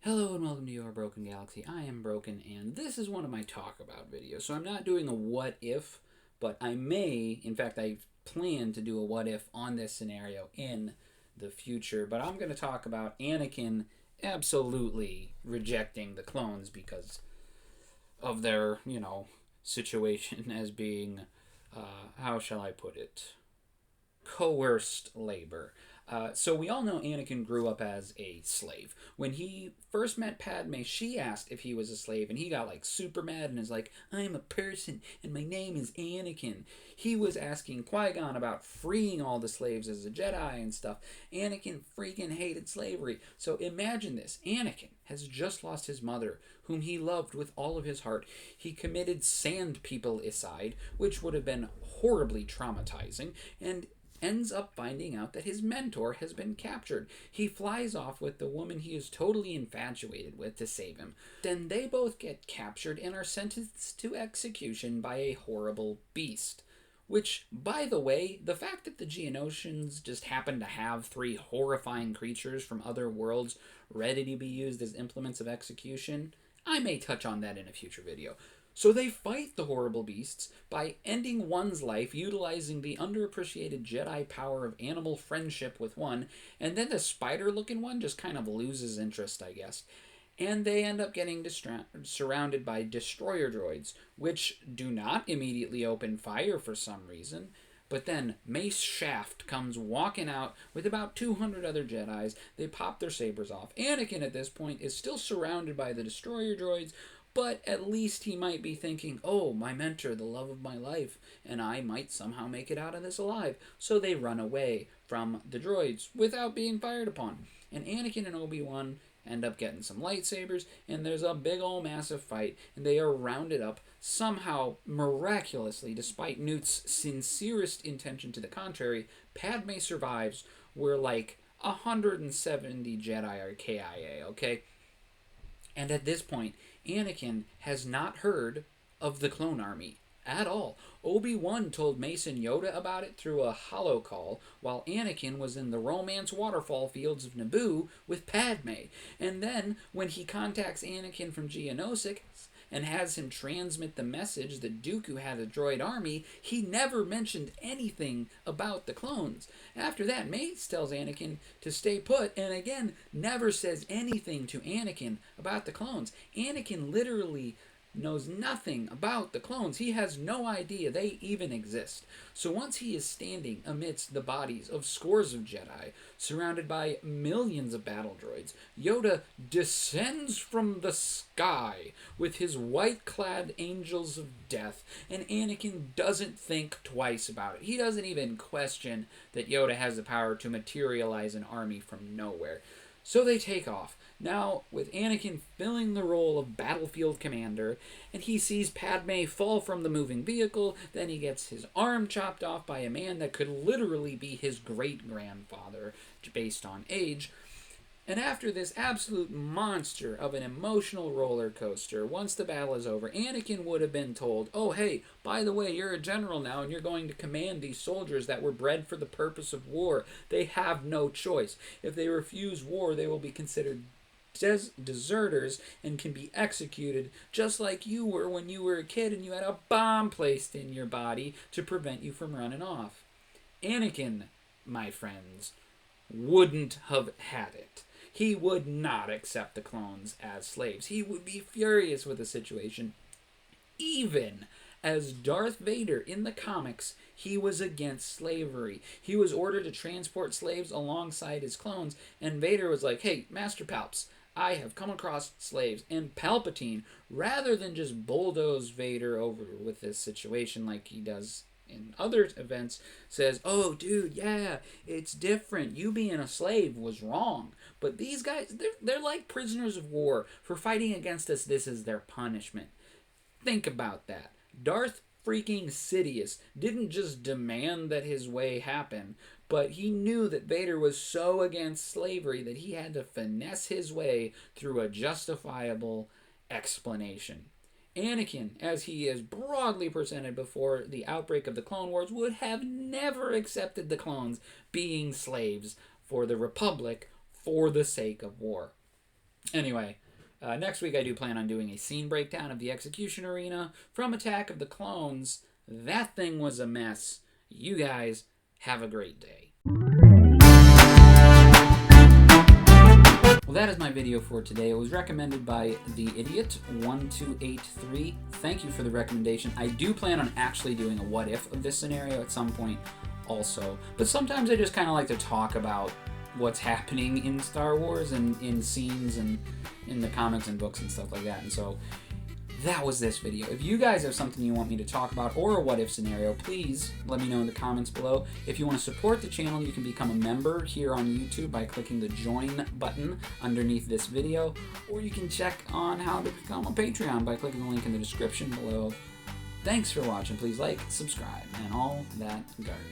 Hello and welcome to Your Broken Galaxy. I am Broken, and this is one of my talk about videos. So I'm not doing a what if, but I may, in fact, I plan to do a what if on this scenario in the future. But I'm going to talk about Anakin absolutely rejecting the clones because of their, situation as being, how shall I put it, coerced labor. So we all know Anakin grew up as a slave. When he first met Padme, she asked if he was a slave, and he got like super mad and is like, "I'm a person, and my name is Anakin." He was asking Qui-Gon about freeing all the slaves as a Jedi and stuff. Anakin freaking hated slavery. So imagine this: Anakin has just lost his mother, whom he loved with all of his heart. He committed sand peopleicide, which would have been horribly traumatizing, and ends up finding out that his mentor has been captured. He flies off with the woman he is totally infatuated with to save him. Then they both get captured and are sentenced to execution by a horrible beast. Which, by the way, the fact that the Geonosians just happen to have three horrifying creatures from other worlds ready to be used as implements of execution, I may touch on that in a future video. So they fight the horrible beasts by ending one's life, utilizing the underappreciated Jedi power of animal friendship with one, and then the spider-looking one just kind of loses interest, I guess. And they end up getting surrounded by destroyer droids, which do not immediately open fire for some reason. But then Mace Shaft comes walking out with about 200 other Jedis. They pop their sabers off. Anakin at this point is still surrounded by the destroyer droids, but at least he might be thinking, "Oh, my mentor, the love of my life, and I might somehow make it out of this alive." So they run away from the droids without being fired upon. And Anakin and Obi-Wan end up getting some lightsabers, and there's a big ol' massive fight, and they are rounded up. Somehow, miraculously, despite Newt's sincerest intention to the contrary, Padme survives, where like 170 Jedi are KIA, okay? And at this point, Anakin has not heard of the clone army at all. Obi-Wan told Mace and Yoda about it through a holocall, while Anakin was in the romance waterfall fields of Naboo with Padme. And then, when he contacts Anakin from Geonosis and has him transmit the message that Dooku had a droid army, he never mentioned anything about the clones. After that, Mace tells Anakin to stay put, and again, never says anything to Anakin about the clones. Anakin literally knows nothing about the clones. He has no idea they even exist. So once he is standing amidst the bodies of scores of Jedi, surrounded by millions of battle droids, Yoda descends from the sky with his white-clad angels of death, and Anakin doesn't think twice about it. He doesn't even question that Yoda has the power to materialize an army from nowhere. So they take off, now with Anakin filling the role of battlefield commander, and he sees Padme fall from the moving vehicle. Then he gets his arm chopped off by a man that could literally be his great-grandfather based on age. And after this absolute monster of an emotional roller coaster, once the battle is over, Anakin would have been told, "Oh, hey, by the way, you're a general now, and you're going to command these soldiers that were bred for the purpose of war. They have no choice. If they refuse war, they will be considered deserters and can be executed, just like you were when you were a kid and you had a bomb placed in your body to prevent you from running off." Anakin, my friends, wouldn't have had it. He would not accept the clones as slaves. He would be furious with the situation. Even as Darth Vader in the comics, he was against slavery. He was ordered to transport slaves alongside his clones, and Vader was like, "Hey, Master Palps, I have come across slaves." And Palpatine, rather than just bulldoze Vader over with this situation like he does in other events, says, "Oh, dude, yeah, it's different. You being a slave was wrong. But these guys, they're like prisoners of war. For fighting against us, this is their punishment." Think about that. Darth freaking Sidious didn't just demand that his way happen, but he knew that Vader was so against slavery that he had to finesse his way through a justifiable explanation. Anakin, as he is broadly presented before the outbreak of the Clone Wars, would have never accepted the clones being slaves for the Republic for the sake of war. Anyway, next week I do plan on doing a scene breakdown of the execution arena from Attack of the Clones. That thing was a mess. You guys have a great day. Well, that is my video for today. It was recommended by The Idiot1283. Thank you for the recommendation. I do plan on actually doing a what if of this scenario at some point also. But sometimes I just kind of like to talk about what's happening in Star Wars and in scenes and in the comics and books and stuff like that. And so that was this video. If you guys have something you want me to talk about or a what if scenario, please let me know in the comments below. If you want to support the channel, you can become a member here on YouTube by clicking the join button underneath this video, or you can check on how to become a Patreon by clicking the link in the description below. Thanks for watching. Please like, subscribe, and all that garbage.